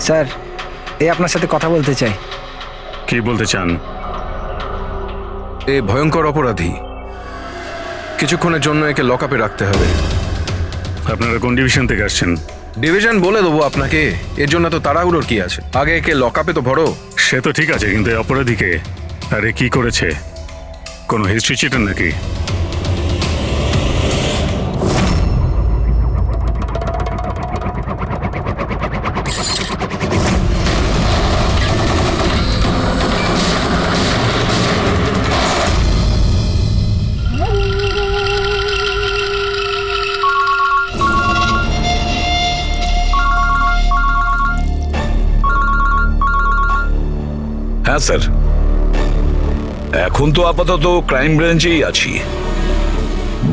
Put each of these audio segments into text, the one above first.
Sir, আপনার সাথে কথা বলতে চাই। কি বলতে চান? এ ভয়ঙ্কর অপরাধী, কিছুক্ষণের জন্য একে লকআপে রাখতে হবে। আপনারা কোন ডিভিশন থেকে আসছেন? ডিভিশন বলে দেবো আপনাকে, এর জন্য তো তাড়াহুড়োর কি আছে? আগে একে লকআপে তো ভরো। সে তো ঠিক আছে, কিন্তু এই অপরাধীকে আরে কি করেছে? কোনো হিস্ট্রি চিটার নাকি? হ্যাঁ স্যার, এখন তো আপাতত ক্রাইম ব্রাঞ্চেই আছি।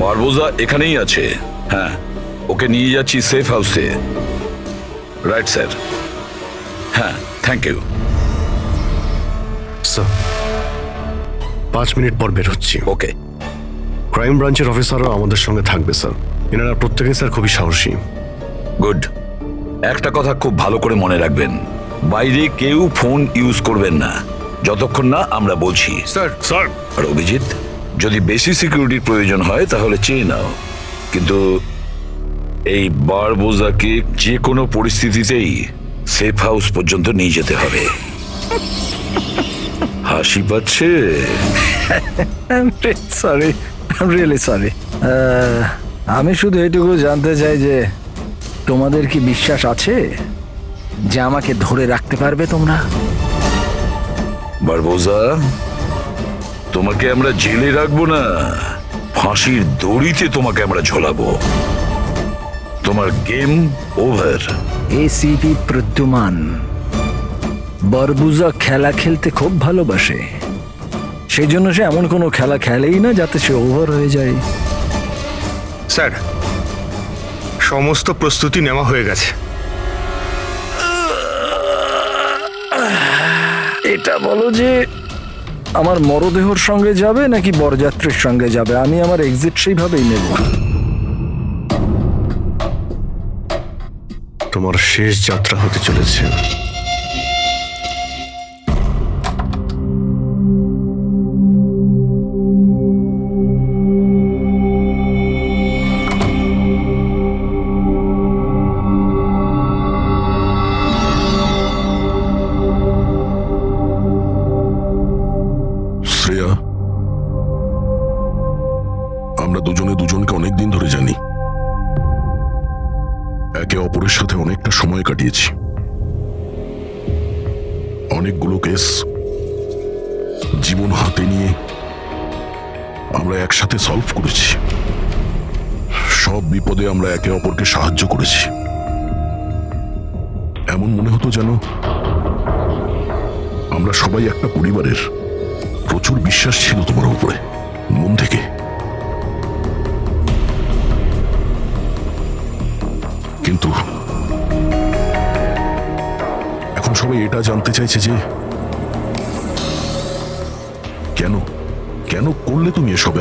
বারবোজা এখানেই আছে। হ্যাঁ, ওকে নিয়ে যাচ্ছি সেফ হাউসে। Right sir. হ্যাঁ, থ্যাংক ইউ স্যার। 5 মিনিট পর বের হচ্ছি। ওকে। ক্রাইম ব্রাঞ্চের অফিসারও আমাদের সঙ্গে থাকবে স্যার। এনারা প্রত্যেকেই স্যার খুবই সাহসী। গুড। একটা কথা খুব ভালো করে মনে রাখবেন, বাইরে কেউ ফোন ইউজ করবেন না যতক্ষণ না আমরা বলছি। স্যার। স্যার, আর অভিজিৎ, যদি বেশি সিকিউরিটির প্রয়োজন হয় তাহলে চেয়ে নাও, কিন্তু এই বারবোজাকে যে কোনো পরিস্থিতিতেই সেফ হাউস পর্যন্ত নিয়ে যেতে হবে। হাসি পাচ্ছে? Sorry, really sorry. আমি শুধু এটুকু জানতে চাই যে তোমাদের কি বিশ্বাস আছে যে আমাকে ধরে রাখতে পারবে তোমরা? বারবোজা, তোমাকে আমরা জেলে রাখবো না, ফাঁসির দড়িতে তোমাকে আমরা ঝোলাবো। তোমার গেম ওভার। এসিপি প্রদ্যুমান বারবুজা খেলা খেলতে খুব ভালোবাসে, সেই জন্য সে এমন কোনো খেলা খেলেই না যাতে সে ওভার হয়ে যায়। স্যার, সমস্ত প্রস্তুতি নেওয়া হয়ে গেছে। এটা বলো যে আমার মরদেহর সঙ্গে যাবে নাকি বরযাত্রীর সঙ্গে যাবে? আমি আমার এক্সিট সেইভাবেই নেব। তোমার শেষ যাত্রা হতে চলেছে। শ্রেয়া, আমরা দুজনে দুজনকে অনেকদিন ধরে জানি, একে অপরের সাথে অনেকটা সময় কাটিয়েছি, অনেকগুলো কেস জীবন হাতে নিয়ে আমরা একসাথে সলভ করেছি। সব বিপদে আমরা একে অপরকে সাহায্য করেছি। এমন মনে হতো যেন আমরা সবাই একটা পরিবারের। প্রচুর বিশ্বাস ছিল তোমার উপরে, মন থেকে। কিন্তু এখন সবাই এটা জানতে চাইছে যে কেন কেন করলে তুমি এসব?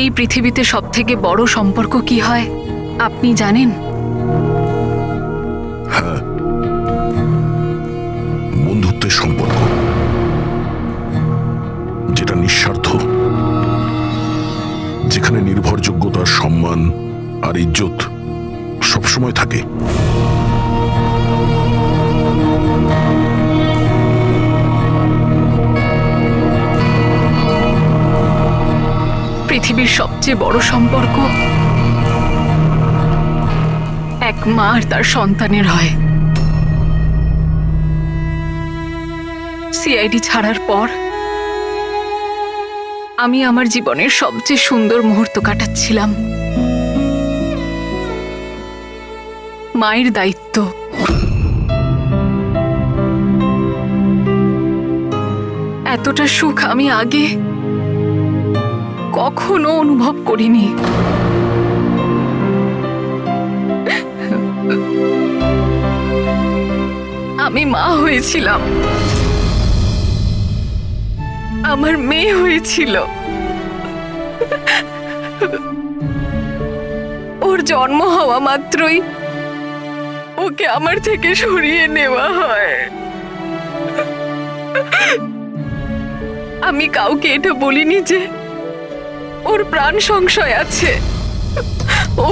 এই পৃথিবীতে সবথেকে বড় সম্পর্ক কি হয় আপনি জানেন? হ্যাঁ, বন্ধুত্বের সম্পর্ক, যেটা নিঃস্বার্থ, যেখানে নির্ভরযোগ্যতা, সম্মান আর ইজ্জত সবসময় থাকে। পৃথিবীর সবচেয়ে বড় সম্পর্ক এক মা আর তার সন্তানের হয়। সিআইডি ছাড়ার পর আমি আমার জীবনের সবচেয়ে সুন্দর মুহূর্ত কাটাচ্ছিলাম। মায়ের দায়িত্ব, এতটা সুখ আমি আগে কখনো অনুভব করিনি। আমি মা হয়েছিলাম, আমার মেয়ে হয়েছিল। জন্ম হওয়া মাত্রই ওকে আমার থেকে সরিয়ে নেওয়া হয়। আমি কাউকে এটা বলিনি যে ওর প্রাণ সংশয় আছে। ও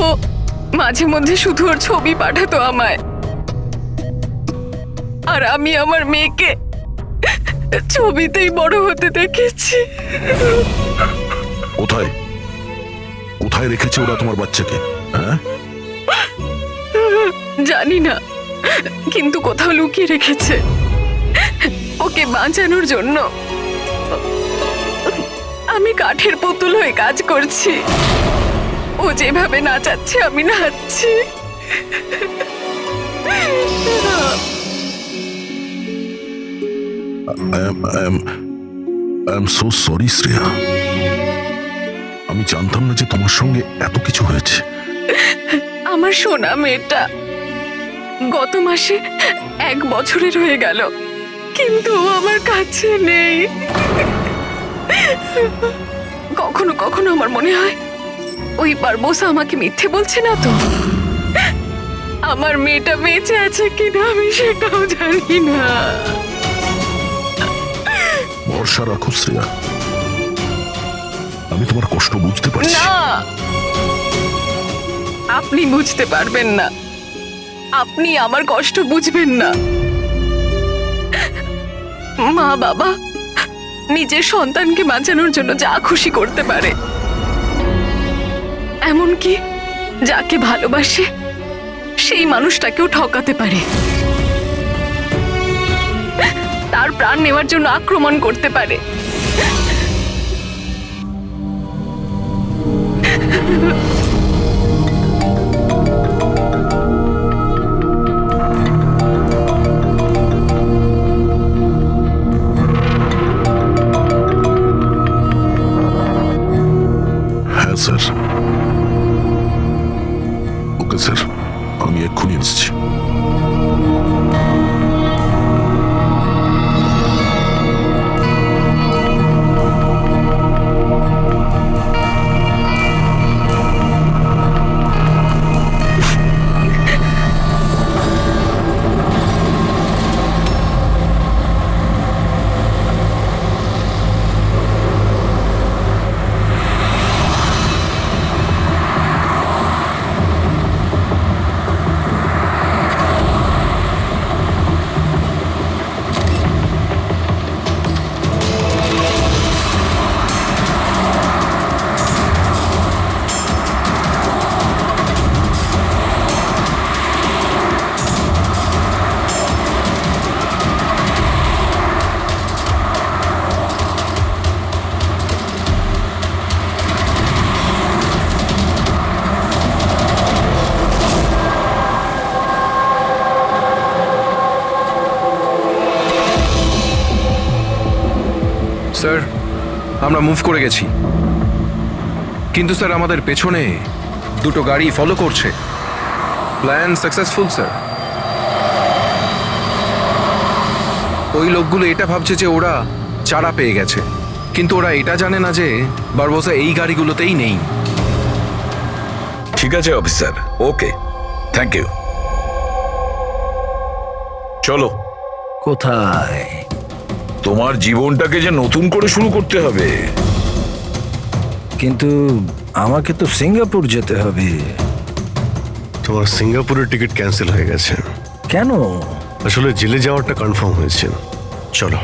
মাঝে মধ্যে শুধু ওর ছবি পাঠাতো আমায়, আর আমি আমার মেয়েকে ছবিতেই বড় হতে দেখেছি। কোথায় কোথায় রেখেছে ওরা তোমার বাচ্চাকে? হ্যাঁ, জানি না, কিন্তু কোথাও লুকিয়ে রেখেছে ওকে বাঁচানোর জন্য। আমি কাঠের পুতুল হয়ে কাজ করছি, ও যেভাবে নাচাচ্ছে আমি নাচছি। I am so sorry Shreya. আমি জানতাম না যে তোমার সঙ্গে এত কিছু হয়েছে। আমার সোনা মেয়েটা গত মাসে 1 বছরের হয়ে গেল, কিন্তু ও আমার কাছে নেই। কখনো কখনো আমার মনে হয় ওই বারবোসা আমাকে মিথ্যে বলছে না তো। আমার মেয়েটা বেঁচে আছে কিনা আমি সেটাও জানি না। ভরসা রাখো শ্রেয়া, আমি তোমার কষ্ট বুঝতে পারছি। না, আপনি বুঝতে পারবেন না, আপনি আমার কষ্ট বুঝবেন না। মা বাবা নিজের সন্তানকে বাঁচানোর জন্য যা খুশি করতে পারে, এমনকি যাকে ভালোবাসে সেই মানুষটাকেও ঠকাতে পারে, তার প্রাণ নেওয়ার জন্য আক্রমণ করতে পারে। হ্যাঁ স্যার। ওকে স্যার, আমি এক্ষুনি এসেছি। স্যার, আমরা মুভ করে গেছি, কিন্তু স্যার আমাদের পেছনে 2টো গাড়ি ফলো করছে। Plan successful sir. ওই লোকগুলো এটা ভাবছে যে ওরা চারা পেয়ে গেছে, কিন্তু ওরা এটা জানে না যে বারবোসা এই গাড়িগুলোতেই নেই। ঠিক আছে অফিসার, ওকে, থ্যাংক ইউ। চলো, কোথায়? তোমার জীবনটাকে যে নতুন করে শুরু করতে হবে। কিন্তু আমাকে তো সিঙ্গাপুর যেতে হবে। তোমার সিঙ্গাপুরের টিকিট ক্যান্সেল হয়ে গেছে। কেন? আসলে জেলে যাওয়াটা কনফার্ম হয়েছে। চলো।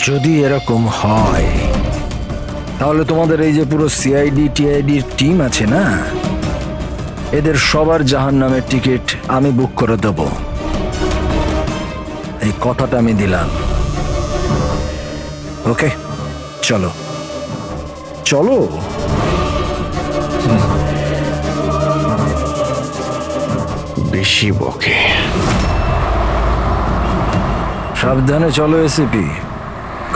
যদি এরকম হয় তাহলে তোমাদের এই যে পুরো সিআইডি টিআইডির টিম আছে না, এদের সবার জাহান্নামের টিকিট আমি বুক করে দেব। এই কথাটা আমি দিলাম। ওকে, চলো চলো। বেশি বকে। সাবধানে চলো এসিপি,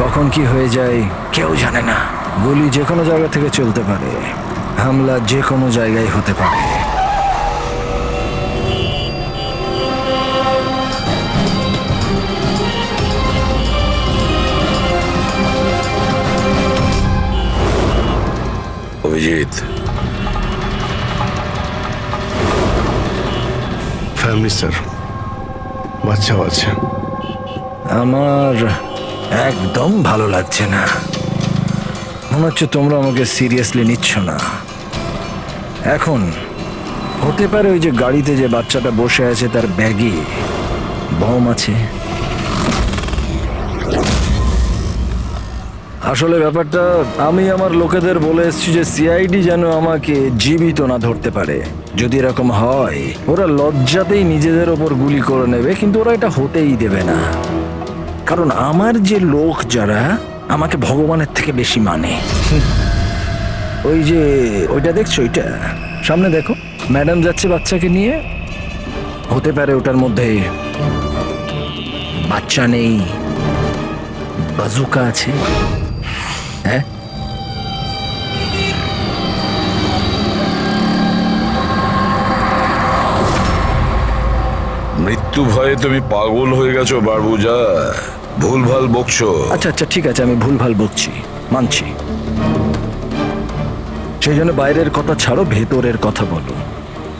কখন কি হয়ে যায় কেউ জানে না। গুলি যে কোনো জায়গা থেকে চলতে পারে, হামলা যে কোনো জায়গায় হতে পারে। বাচ্চাও আছে। আমার একদম ভালো লাগছে না। মনে হচ্ছে তোমরা আমাকে সিরিয়াসলি নিচ্ছ না। এখন হতে পারে ওই যে গাড়িতে যে বাচ্চাটা বসে আছে তার ব্যাগে বম আছে। আসলে ব্যাপারটা আমি আমার লোকেদের বলে এসেছি যে সিআইডি যেন আমাকে জীবিত না ধরতে পারে। যদি এরকম হয় ওরা লজ্জাতেই নিজেদের ওপর গুলি করে নেবে, কিন্তু ওরা এটা হতেই দেবে না। কারণ আমার যে লোক যারা আমাকে ভগবানের থেকে বেশি মানে। ওই যে ওইটা দেখছো, ওইটা সামনে দেখো, ম্যাডাম যাচ্ছে বাচ্চাকে নিয়ে। হতে পারে ওটার মধ্যে বাচ্চা নেই, বাজুকা আছে। হ্যাঁ, মৃত্যু ভয়ে তুমি পাগল হয়ে গেছো বারবুজা, ভুলভাল বকছো। আচ্ছা আচ্ছা ঠিক আছে, আমি ভুলভাল বকছি, মানছি। সেই জন্য বাইরের কথা ছাড়ো, ভেতরের কথা বলো।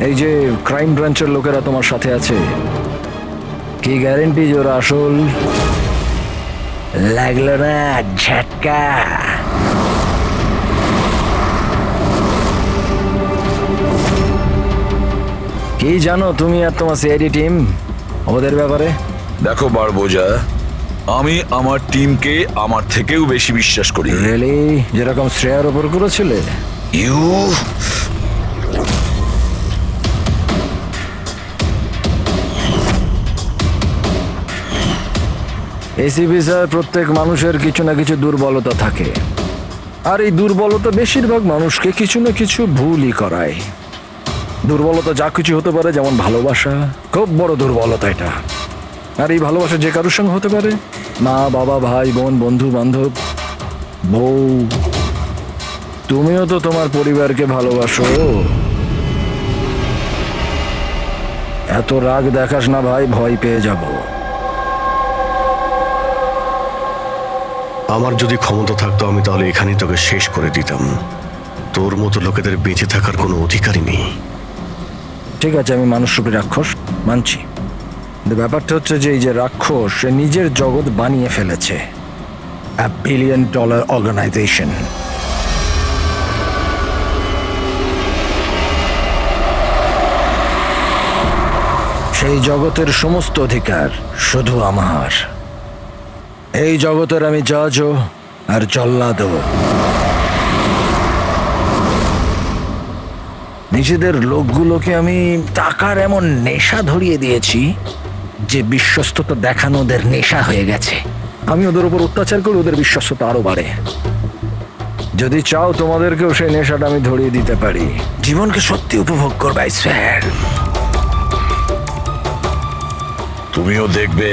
এই যে ক্রাইম ব্রাঞ্চের লোকেরা তোমার সাথে আছে, কি গ্যারেন্টি যে ওরা আসল? লাগলো না ঝটকা? কি জানো তুমি আর তোমার সিআইডি টিম ওদের ব্যাপারে? দেখো বারবোজা, আমি আমার টিমকে আমার থেকেও বেশি বিশ্বাস করি। রিয়েলি? যেরকম শ্রেয়ার ওপর করেছিলে? ইউ এসিপি স্যার, প্রত্যেক মানুষের কিছু না কিছু দুর্বলতা থাকে, আর এই দুর্বলতা বেশিরভাগ মানুষকে কিছু না কিছু ভুলই করায়। দুর্বলতা যা কিছু হতে পারে, যেমন ভালোবাসা, খুব বড় দুর্বলতা এটা। আর এই ভালোবাসা যে কারোর সঙ্গে হতে পারে, মা বাবা, ভাই বোন, বন্ধু বান্ধব, বউ। তুমিও তো তোমার পরিবারকে ভালোবাসো। এত রাগ দেখাস না ভাই, ভয় পেয়ে যাব। আমার যদি ক্ষমতা থাকতো আমি তাহলে এখানেই তোকে শেষ করে দিতাম। তোর মতো লোকেদের বেঁচে থাকার কোনো অধিকারই নেই। ঠিক আছে, আমি মানুষরূপী রাক্ষস মানছি, কিন্তু ব্যাপারটা হচ্ছে যে এই যে রাক্ষস, সে নিজের জগৎ বানিয়ে ফেলেছে, $1 বিলিয়ন অর্গানাইজেশন। সেই জগতের সমস্ত অধিকার শুধু আমার। এই জগতের আমি জজও আর জল্লাদও। নিজেদের লোকগুলোকে আমি টাকার এমন নেশা ধরিয়ে দিয়েছি যে বিশ্বস্ততা দেখানো ওদের নেশা হয়ে গেছে। আমি ওদের উপর অত্যাচার করে ওদের বিশ্বস্ততা আরো বাড়ে। যদি চাও তোমাদেরকেও সেই নেশাটা আমি ধরিয়ে দিতে পারি। জীবনকে সত্যি উপভোগ করবে স্যার। তুমিও দেখবে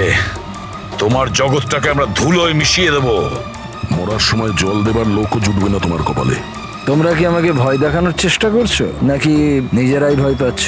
তোমার জগৎটাকে আমরা ধুলোয় মিশিয়ে দেবো। মরার সময় জল দেবার লোকও জুটবে না তোমার কপালে। তোমরা কি আমাকে ভয় দেখানোর চেষ্টা করছো, নাকি নিজেরাই ভয় পাচ্ছ?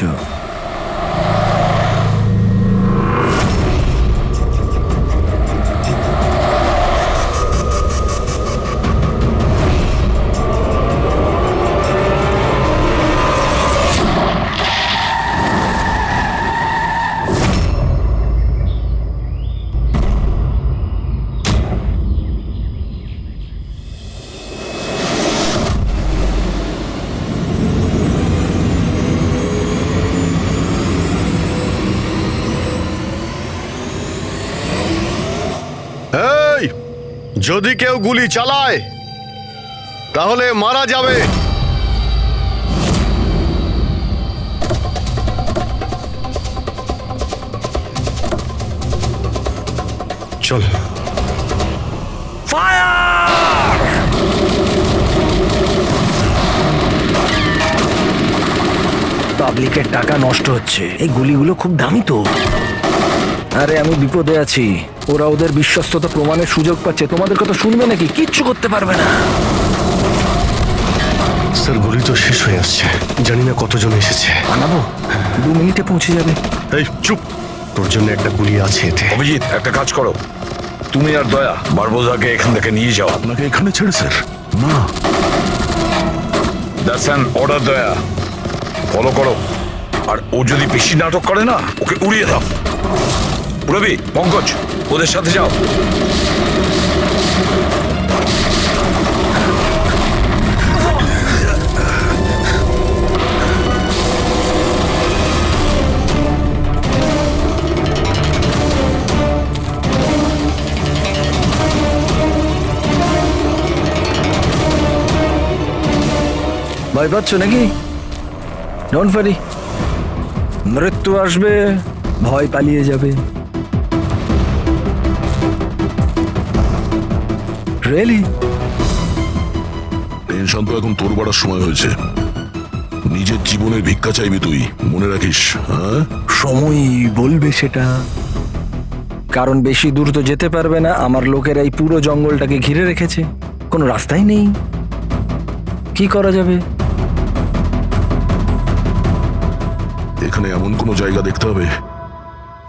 এই, যদি কেউ গুলি চালায় তাহলে মারা যাবে। চল। পাবলিকের টাকা নষ্ট হচ্ছে, এই গুলিগুলো খুব দামি তো। আরে আমি বিপদে আছি, ওরা ওদের বিশ্বস্ততা প্রমাণের সুযোগ পাচ্ছে। তোমাদের কথা শুনবে নাকি? কিচ্ছু করতে পারবে না। স্যার, গুলি তো শেষ হয়ে আসছে, জানি না কতজন এসেছে। আনাবো, 2 মিনিটে পৌঁছে যাবে। এই চুপ, তোর জন্য একটা গুলি আছে এতে। অভিজিৎ, একটা কাজ করো, তুমি আর দয়া বারবোজাকে এখান থেকে নিয়ে যাও। আপনাকে এখানে ছেড়ে স্যার? না, দ্যাটস অ্যান অর্ডার দয়া। ফলো করো, আর ও যদি বেশি নাটক করে না, ওকে উড়িয়ে দাও। রবি, পঙ্কজ, ওদের সাথে যাও। ভয় পাচ্ছ নাকি? ডোন্ট ওয়ারি, মৃত্যু আসবে, ভয় পালিয়ে যাবে। রিয়েলি? টেনশন তো এখন তোর বাড়ার সময় হয়েছে। নিজের জীবনের ভিক্ষা চাইবি তুই, মনে রাখিস। হ্যাঁ, সময় বলবে সেটা। কারণ বেশি দূর তো যেতে পারবে না, আমার লোকেরা এই পুরো জঙ্গলটাকে ঘিরে রেখেছে, কোনো রাস্তাই নেই। কি করা যাবে? এখানে এমন কোনো জায়গা দেখতে হবে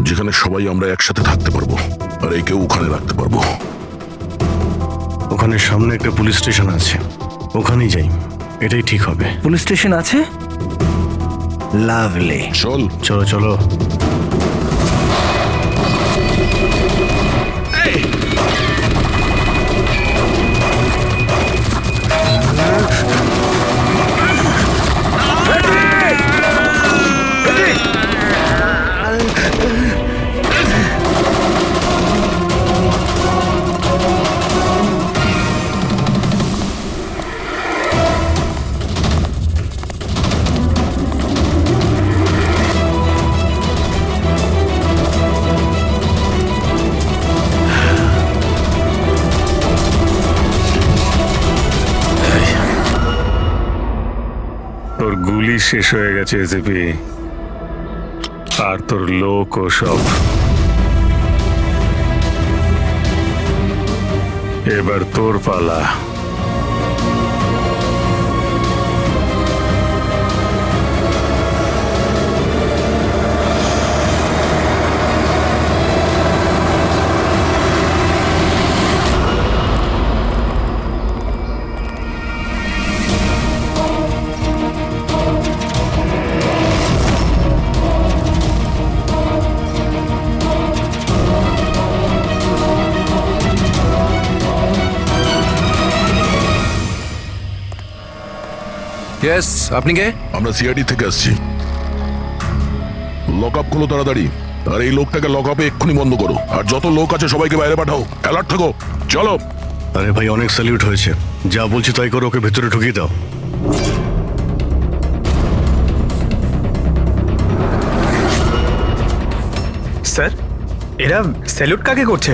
যেখানে সবাই আমরা একসাথে থাকতে পারবো, আর একে ওখানে রাখতে পারবো। ওখানে সামনে একটা পুলিশ স্টেশন আছে, ওখানেই যাই, এটাই ঠিক হবে। পুলিশ স্টেশন আছে? লাভলি। চল। চলো চলো। তোর গুলি শেষ হয়ে গেছে এসিপি, আর তোর লোক ও সব। এবার তোর পালা। ইয়েস, আপনি কে? আমরা সিআইডি থেকে আসছি। লক আপ খোলো তাড়াতাড়ি, আর এই লোকটাকে লক আপে এক্ষুনি বন্ধ করো, আর যত লোক আছে সবাইকে বাইরে পাঠাও। অ্যালার্ট থাকো, চলো। আরে ভাই, অনেক স্যালিউট হয়েছে, যা বলছি তাই করো, ওকে ভেতরে ঢুকিয়ে দাও। স্যার, এরা স্যালুট কাকে করছে?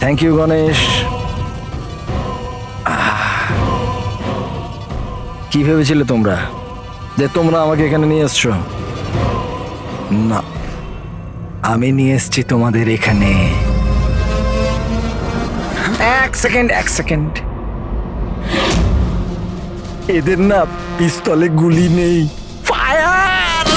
Thank you Ganesh. কি ভেবেছিলে তোমরা যে তোমরা আমাকে এখানে নিয়ে এসছো? না, আমি নিয়ে এসছি তোমাদের এখানে। এক সেকেন্ড। এদের না পিস্তলে গুলি নেই। ফায়ার!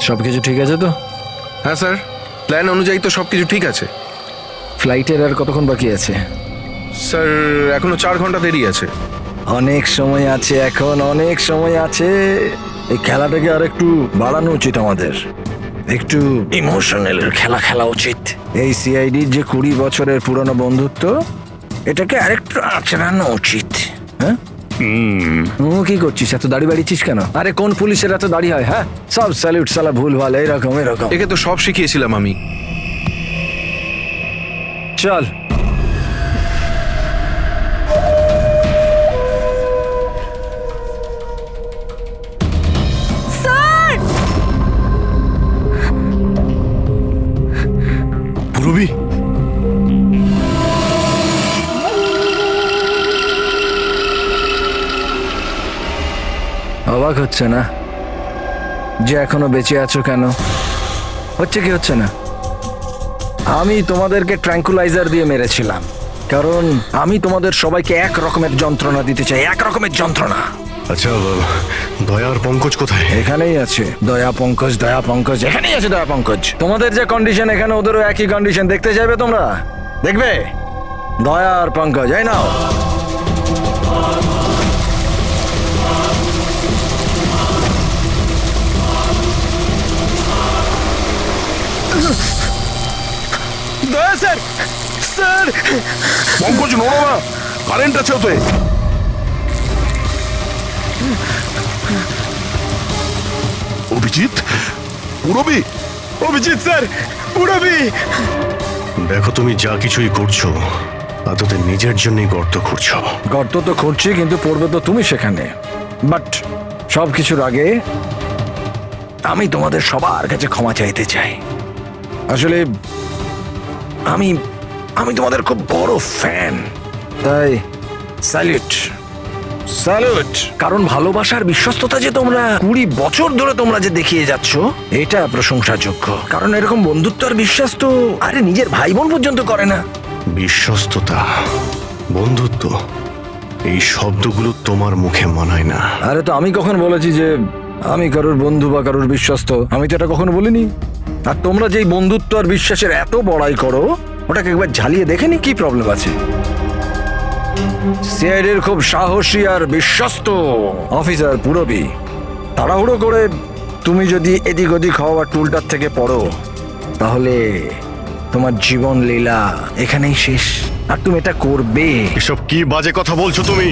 সবকিছু ঠিক আছে তো? হ্যাঁ স্যার, প্ল্যান অনুযায়ী তো সবকিছু ঠিক আছে। ফ্লাইটের আর কতক্ষণ বাকি আছে? স্যার, এখনো 4 ঘন্টা দেরি আছে। অনেক সময় আছে, এখন অনেক সময় আছে। এই খেলাটাকে আর একটু বাড়ানো উচিত আমাদের, একটু ইমোশনাল খেলা উচিত। এই সিআইডির যে 20 বছরের পুরনো বন্ধুত্ব, এটাকে আরেকটু আচড়ানো উচিত। হ্যাঁ, কি করছিস? এত দাড়ি বাড়িছিস কেন? আরে কোন পুলিশের এত দাড়ি হয়? হ্যাঁ, সব স্যালুট সালা ভুল ভাল, এরকম। একে তো সব শিখিয়েছিলাম আমি। চল। পুরবি, অবাক হচ্ছে না যে এখনো বেঁচে আছো? কেন হচ্ছে? কি হচ্ছে না? আমি তোমাদেরকে ট্র্যাঙ্কুলাইজার দিয়ে মেরেছিলাম, কারণ আমি তোমাদের সবাইকে এক রকমের যন্ত্রণা দিতে চাই, এক রকমের যন্ত্রণা। আচ্ছা দয়া আর পঙ্কজ কোথায়? এখানেই আছে দয়া পঙ্কজ এখানেই আছে দয়া পঙ্কজ। তোমাদের যে কন্ডিশন এখানে ওদেরও একই কন্ডিশন। দেখতে চাইবে তোমরা? দেখবে? দয়া আর পঙ্কজ, এই নাও। দয়া স্যার, স্যার পঙ্কজ নড়ো না, কারেন্ট আছে ওতে। অভিজিৎ, পুরবি, অভিজিৎ স্যার, পুরবি। দেখো তুমি যা কিছুই করছো তা তোদের নিজের জন্যই গর্ত খুঁড়ছো। গর্ত তো খুঁড়ছি, কিন্তু পড়বে তো তুমি সেখানে। বাট সব কিছুর আগে আমি তোমাদের সবার কাছে ক্ষমা চাইতে চাই। আসলে আমি আমি তোমাদের খুব বড় ফ্যান, তাই স্যালুট স্যালুট। কারণ ভালোবাসার বিশ্বস্ততা যে তোমরা 20 বছর ধরে তোমরা যে দেখিয়ে যাচ্ছ, এটা প্রশংসাযোগ্য। কারণ এরকম বন্ধুত্ব আর বিশ্বাস তো আরে নিজের ভাই বোন পর্যন্ত করে না। বিশ্বস্ততা, বন্ধুত্ব, এই শব্দগুলো তোমার মুখে মানায় না। আরে তো আমি কখন বলেছি যে আমি কারোর বন্ধু বা কারোর বিশ্বস্ত? আমি তো এটা কখনো বলিনি। আর তোমরা যেই বন্ধুত্ব আর বিশ্বাসের এত বড়াই করো, ওটাকে একবার ঝালিয়ে দেখেনি কি প্রবলেম আছে? সিআইডির খুব সাহসী আর বিশ্বস্ত অফিসার পুরবি, তাড়াহুড়ো করে তুমি যদি এদিক ওদিক হওয়া টুলটার থেকে পড়ো, তাহলে তোমার জীবন লীলা এখানেই শেষ। আর তুমি এটা করবে। এসব কি বাজে কথা বলছো তুমি?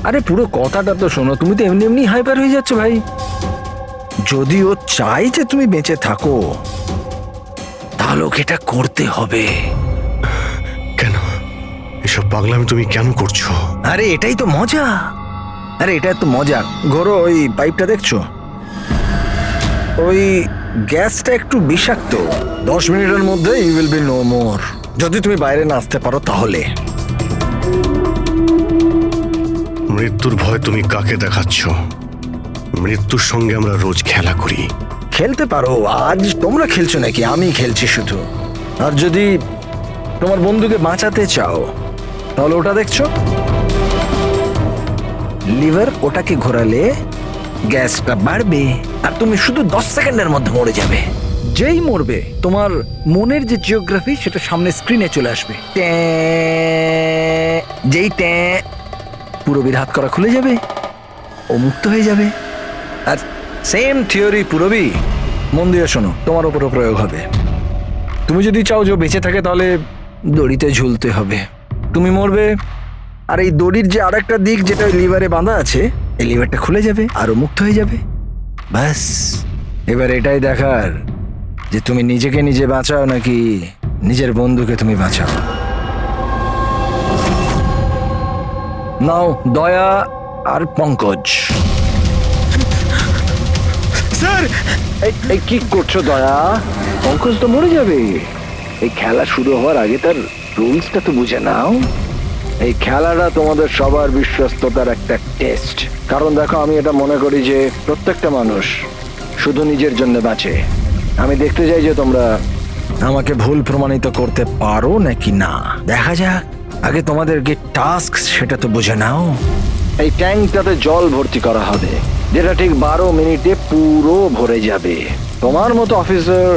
আরে পুরো কথাটা তো শোনো। তুমি তো এমনি এমনি হাইপার হয়ে যাচ্ছ ভাই। যদি ও চাই যে তুমি বেঁচে থাকো, তাহলে ওকে এটা করতে হবে। কেন এসব পাগলামি তুমি কেন করছো? আরে এটাই তো মজা। আরে এটা তো মজা। ঘোরো, ওই পাইপটা দেখছো? ওই গ্যাসটা একটু বিষাক্ত। 10 মিনিটের মধ্যে you will be no more. যদি তুমি বাইরে না আসতে পারো তাহলে। মৃত্যুর ভয় তুমি কাকে দেখাচ্ছ? মৃত্যুর সঙ্গে আমরা রোজ খেলা করি। খেলতে পারো। আজ তোমরা খেলছো নাকি? আমি খেলছি শুধু। আর যদি তোমার বন্ধুকে বাঁচাতে চাও, তাহলে ওটা দেখছো লিভার, ওটাকে ঘোরালে গ্যাসটা বাড়বে আর তুমি শুধু 10 সেকেন্ডের মধ্যে মরে যাবে। যেই মরবে, তোমার মনের যে জিওগ্রাফি সেটা সামনে স্ক্রিনে চলে আসবে। ট্যাঁ, যেই ট্যাঁ, পুরবীর হাত করা খুলে যাবে, ও মুক্ত হয়ে যাবে। আর সেম থিওরি পুরবি, মন দিয়ে শোনো, তোমার উপরও প্রয়োগ হবে। তুমি যদি চাও যে ও বেঁচে থাকে, তাহলে দড়িতে ঝুলতে হবে। তুমি মরবে, আর এই দড়ির যে আরেকটা দিক যেটা লিভারে বাঁধা আছে, এই লিভারটা খুলে যাবে আর ও মুক্ত হয়ে যাবে। ব্যাস, এবার এটাই দেখার যে তুমি নিজেকে নিজে বাঁচাও নাকি নিজের বন্ধুকে তুমি বাঁচাও। নাও দয়া আর পঙ্কজ। স্যার, এই কি করছো দয়া? পঙ্কজ তো মরে যাবে। এই খেলা শুরু হওয়ার আগে তার রুলসটা তো বুঝে নাও। এই খেলাটা তোমাদের সবার বিশ্বস্ততার একটা টেস্ট। কারণ দেখো, আমি এটা মনে করি যে প্রত্যেকটা মানুষ শুধু নিজের জন্য বাঁচে। আমি দেখতে চাই যে তোমরা আমাকে ভুল প্রমাণিত করতে পারো নাকি না। দেখা যাক। আগে তোমাদেরকে টাস্ক সেটা তো বুঝে নাও। এই ট্যাঙ্কটাতে জল ভর্তি করা হবে, যেটা ঠিক 12 মিনিটে পুরো ভরে যাবে। তোমার মতো অফিসার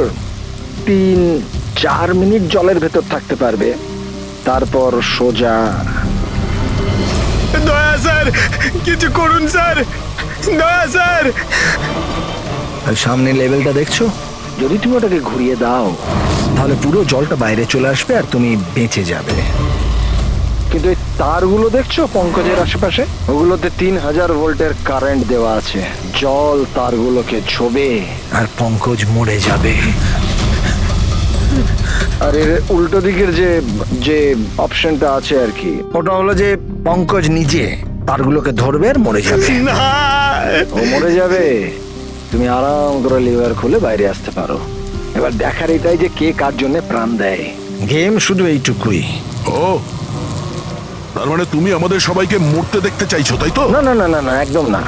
3-4 মিনিট জলের ভেতর থাকতে পারবে, তারপর সোজা। দয়া স্যার, কিছু করুন স্যার, দয়া স্যার। আর সামনে লেভেলটা দেখছো? যদি তুমি ওটাকে ঘুরিয়ে দাও, তাহলে পুরো জলটা বাইরে চলে আসবে আর তুমি বেঁচে যাবে। কিন্তু এই তারগুলো দেখছো পঙ্কজের আশেপাশে, ওগুলোতে 3000 ভোল্টের কারেন্ট দেওয়া আছে। জল তারগুলোকে ছোবে আর পঙ্কজ মরে যাবে। আর এর উল্টো দিকের যে অপশনটা আছে আর কি, ওটা হলো যে পঙ্কজ নিজে তারগুলোকে ধরবে আর মরে যাবে। না, ও মরে যাবে, তুমি আরাম করে লিভার খুলে বাইরে আসতে পারো। এবার দেখার এটাই যে কে কার জন্য প্রাণ দেয়। গেম শুধু এইটুকুই। ও, তার মানে তুমি আমাদের সবাইকে মরতে দেখতে চাইছো, তাই তো? না না না না না, একদম না।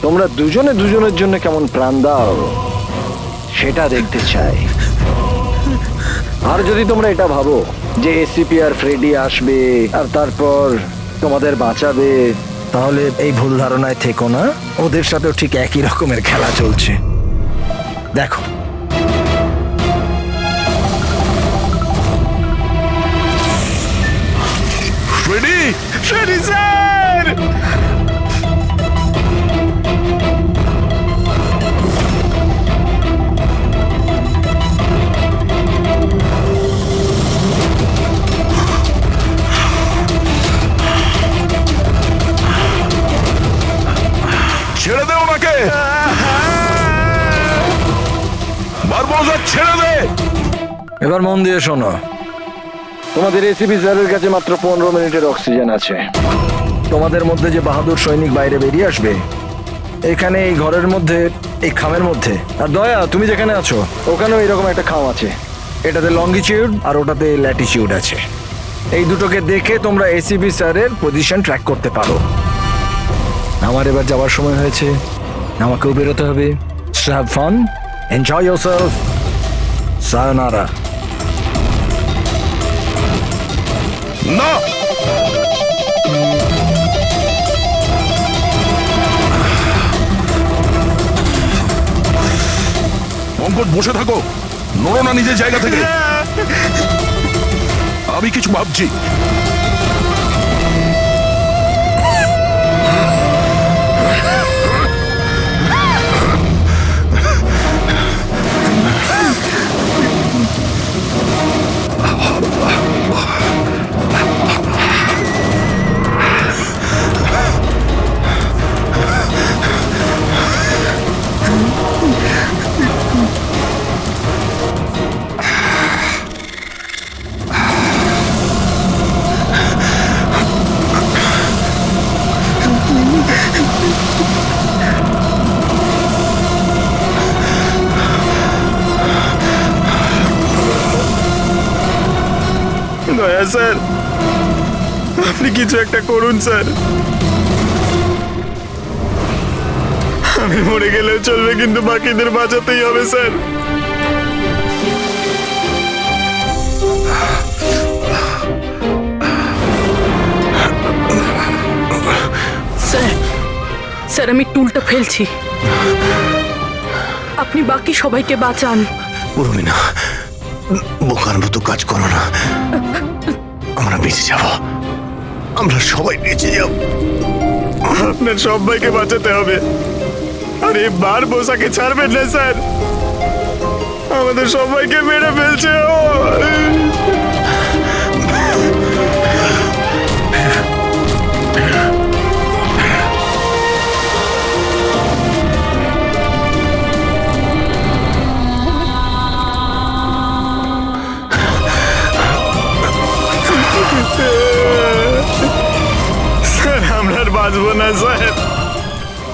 তোমরা দুজনে দুজনের জন্য কেমন প্রাণ দাও সেটা দেখতে চাই। আর যদি তোমরা এটা ভাবো যে এসিপি আর ফ্রেডি আসবে আর তারপর তোমাদের বাঁচাবে, তাহলে এই ভুল ধারণায় থেকো না, ওদের সাথেও ঠিক একই রকমের খেলা চলছে। দেখো, রেডি? Ready sir. ছেড়ে দে ওনাকে, বারবোজা ছেড়ে দে। এবার মন দিয়ে শোনো। তোমাদের এসিপি স্যারের কাছে মাত্র 15 মিনিটের অক্সিজেন আছে। তোমাদের মধ্যে যে বাহাদুর সৈনিক বাইরে বেরিয়ে আসবে, এখানে এই ঘরের মধ্যে, এই খামের মধ্যে। আর দয়া, তুমি যেখানে আছো ওখানেও এরকম একটা খাম আছে। এটাতে লঙ্গিটিউড আর ওটাতে ল্যাটিটিউড আছে। এই দুটোকে দেখে তোমরা এসিপি স্যারের পজিশন ট্র্যাক করতে পারো। আমার এবার যাওয়ার সময় হয়েছে, আমাকেও বেরোতে হবে। So have fun, enjoy yourself, sayonara. না, পঙ্কজ বসে থাকো, নড়ো না নিজের জায়গা থেকে। আমি কিছু ভাবছি। দয়া স্যার, আপনি কিছু একটা করুন স্যার। আমি মরে গেলেও চলবে, কিন্তু বাকিদের বাঁচাতেই হবে স্যার। স্যার, স্যার আমি টুলটা ফেলছি, আপনি বাকি সবাইকে বাঁচান। উর্মিনা, বোকার মতো কাজ করো না। আমরা বেঁচে যাব, আমরা সবাই বেঁচে যাব। আপনার সবাইকে বাঁচাতে হবে, আর এই বারবোসাকে ছাড়বেন না স্যার। আমাদের সবাইকে মেরে ফেলছে ও। স্যার আমরা আর বাঁচবো না স্যার।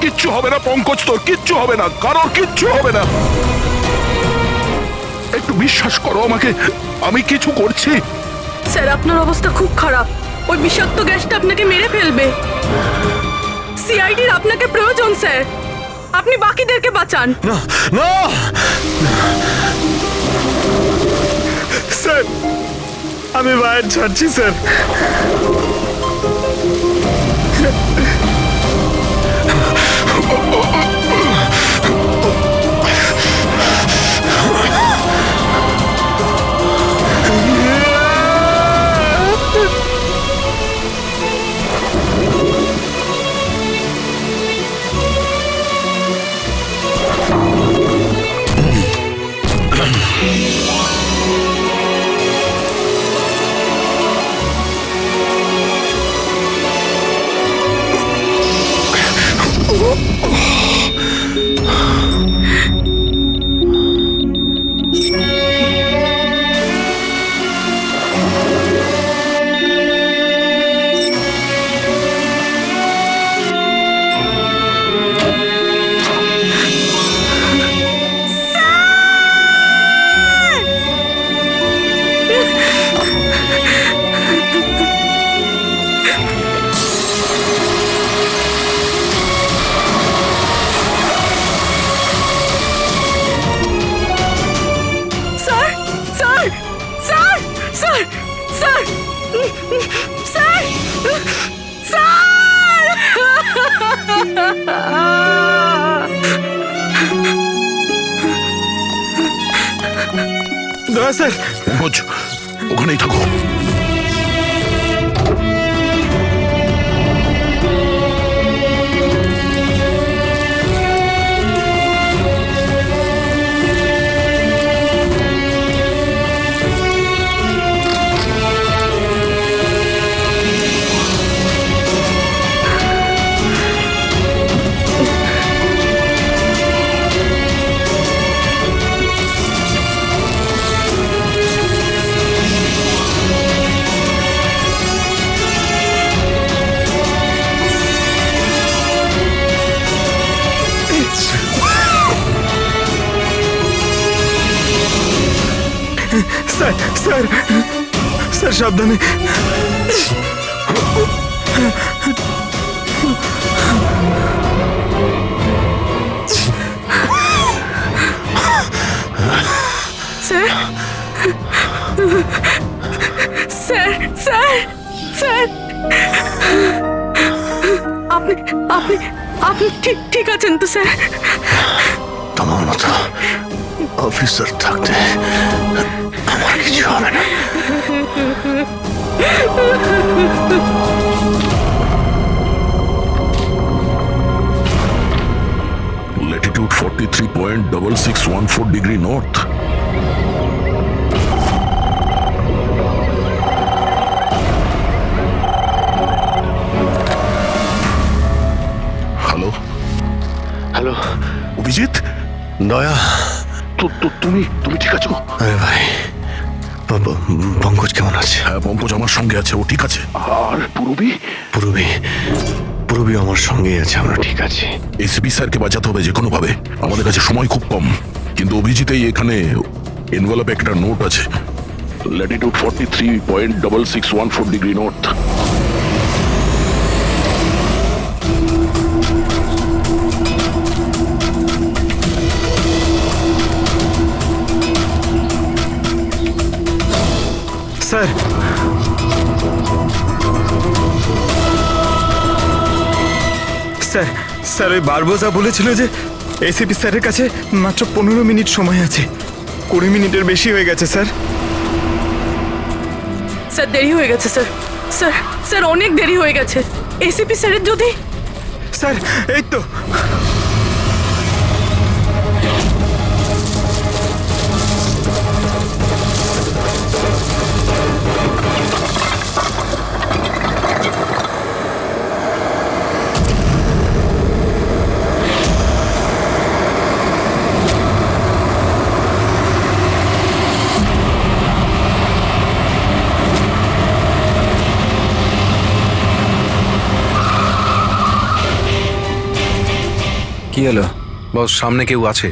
কিচ্ছু হবে না পঙ্কজ, তোর কিচ্ছু হবে না, কারোর কিচ্ছু হবে না। একটু বিশ্বাস করো আমাকে, আমি কিছু করছি। স্যার আপনার অবস্থা খুব খারাপ, ওই বিষাক্ত গ্যাসটা আপনাকে মেরে ফেলবে। সিআইডির আপনাকে প্রয়োজন স্যার, আপনি বাকিদেরকে বাঁচান। না না, স্যার আমি বাইরে ছাড়ছি স্যার। স্যার স্যার স্যার না স্যার। পঙ্কজ ওখানেই থাকো। স্যার স্যার স্যার সাবধানে। স্যার স্যার স্যার স্যার আপনি আপনি আপনি ঠিক ঠিক আছেন তো স্যার? তোমার মতো অফিসার থাকতে আমার কিছু হবে না। Latitude 43.6614 degree north. Hello hello Abhijit, দয়া। তুমি তুমি ঠিক আছো? আরে ভাই, পঙ্কজ কেমন আছে? হ্যাঁ, পঙ্কজ আমার সঙ্গে আছে, ও ঠিক আছে। আর পূরবী? পূরবী পূরবী আমার সঙ্গেই আছে, আমরা ঠিক আছি। এসপি স্যারকে বাঁচাতে হবে যে কোনো ভাবে। আমাদের কাছে সময় খুব কম, কিন্তু অভিজিতেই এখানে এনভেলপে একটা নোট আছে। Latitude 43.6614 degree north. Sir sir sir ওই বারবোজা বলেছিল যে এসিপি স্যারের কাছে মাত্র 15 মিনিট সময় আছে। 20 মিনিটের বেশি হয়ে গেছে স্যার। স্যার দেরি হয়ে গেছে স্যার। স্যার স্যার অনেক দেরি হয়ে গেছে। এসিপি স্যারের যদি স্যার এই তো। কি হলো? বস, সামনে কেউ আছে।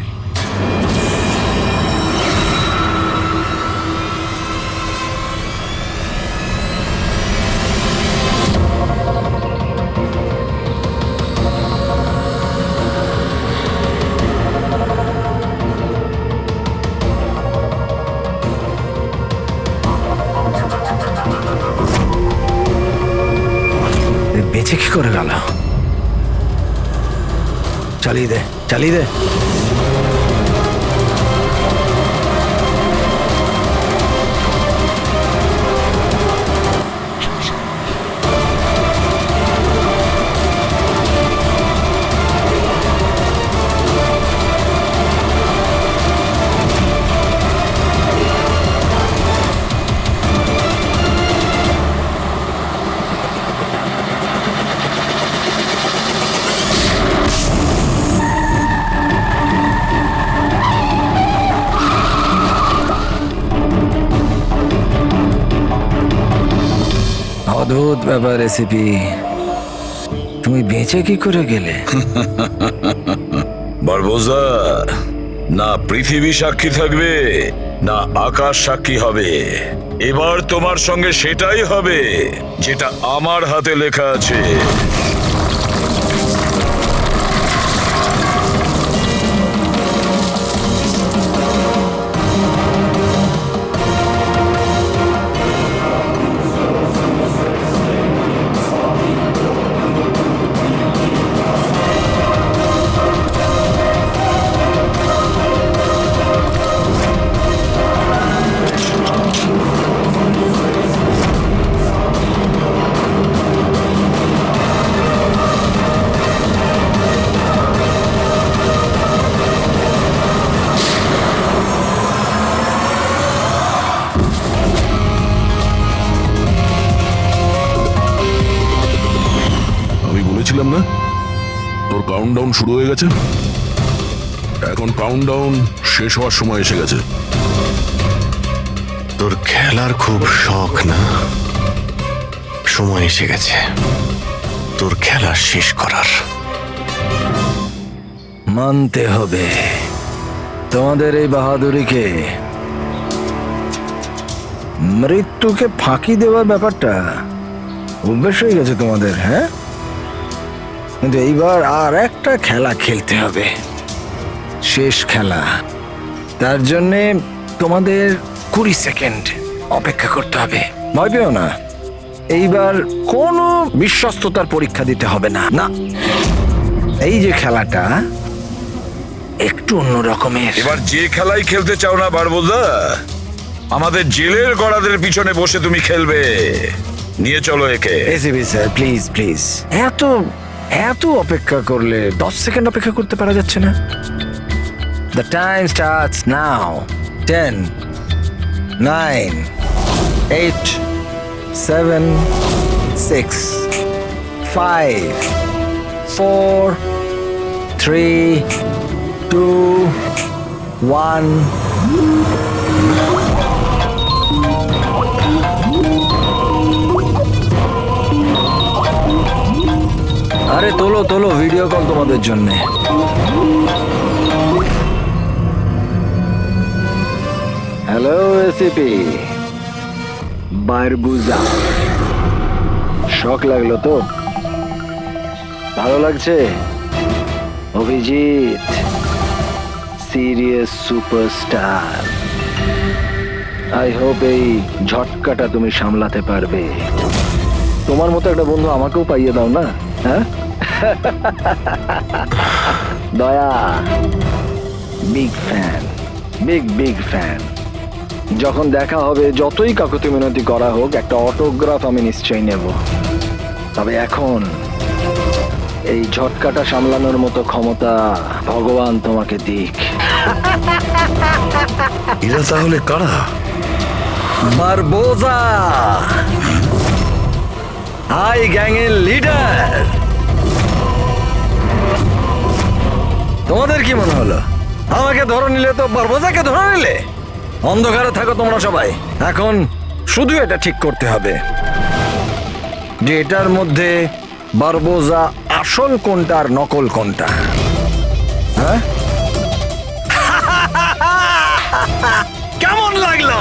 বেঁচে কি করে গেল? চালিয়ে দে, চালিয়ে দে। অদ্ভুত ব্যাপার রেসিপি, তুমি বেঁচে কি করে গেলে? বারবোজা, না পৃথিবী সাক্ষী থাকবে না আকাশ সাক্ষী হবে। এবার তোমার সঙ্গে সেটাই হবে যেটা আমার হাতে লেখা আছে। বলেছিলাম না তোর কাউন্টডাউন শুরু হয়ে গেছে। এখন কাউন্টডাউন শেষ হওয়ার সময় এসে গেছে। তোর খেলার খুব শখ না? সময় এসে গেছে তোর খেলা শেষ করার। মানতে হবে তোমাদের এই বাহাদুরিকে। মৃত্যুকে ফাঁকি দেওয়ার ব্যাপারটা অভ্যেস হয়ে গেছে তোমাদের, হ্যাঁ? কিন্তু এইবার আর একটা খেলা খেলতে হবে, শেষ খেলা। তার জন্যে তোমাদের 20 সেকেন্ড অপেক্ষা করতে হবে। ভয় পেও না, এইবার কোনো বিশ্বস্ততার পরীক্ষা দিতে হবে না। না, এই যে খেলাটা একটু অন্য রকমের। এবার যে খেলাই খেলতে চাও না বারবোজা, আমাদের জেলের গড়াদের পিছনে বসে তুমি খেলবে। নিয়ে চলো একে। এসিবি স্যার, প্লিজ প্লিজ, এত এত অপেক্ষা করলে 10 সেকেন্ড অপেক্ষা করতে পারা যাচ্ছে না? The time starts now. 10, 9, 8, 7, 6, 5, 4, 3, 2, 1. আরে তোলো তোলো, ভিডিও কল তোমাদের জন্য। হ্যালো এসিপি বারবুজা, শখ লাগলো তো? ভালো লাগছে? Abhijit serious superstar. I hope এই ঝটকাটা তুমি সামলাতে পারবে। তোমার মতো একটা বন্ধু আমাকেও পাইয়ে দাও না, হ্যাঁ? দয়া বিগ ফ্যান, বিগ ফ্যান। যখন দেখা হবে, যতই কাকুতি মিনতি করা হোক, একটা অটোগ্রাফ আমি নিশ্চয়ই নেব। তবে এখন এই ঝটকাটা সামলানোর মতো ক্ষমতা ভগবান তোমাকে দিক। এরা তাহলে কারা? বারবোজা, হাই গ্যাংয়ের লিডার। তোমাদের কি মনে হলো আমাকে ধরে নিলে তো বারবোজাকে ধরে নিলে? অন্ধকারে থাকো তোমরা সবাই। এখন শুধু এটা ঠিক করতে হবে যে এটার মধ্যে বারবোজা আসল কোনটা আর নকল কোনটা। হ্যাঁ, কেমন লাগলো?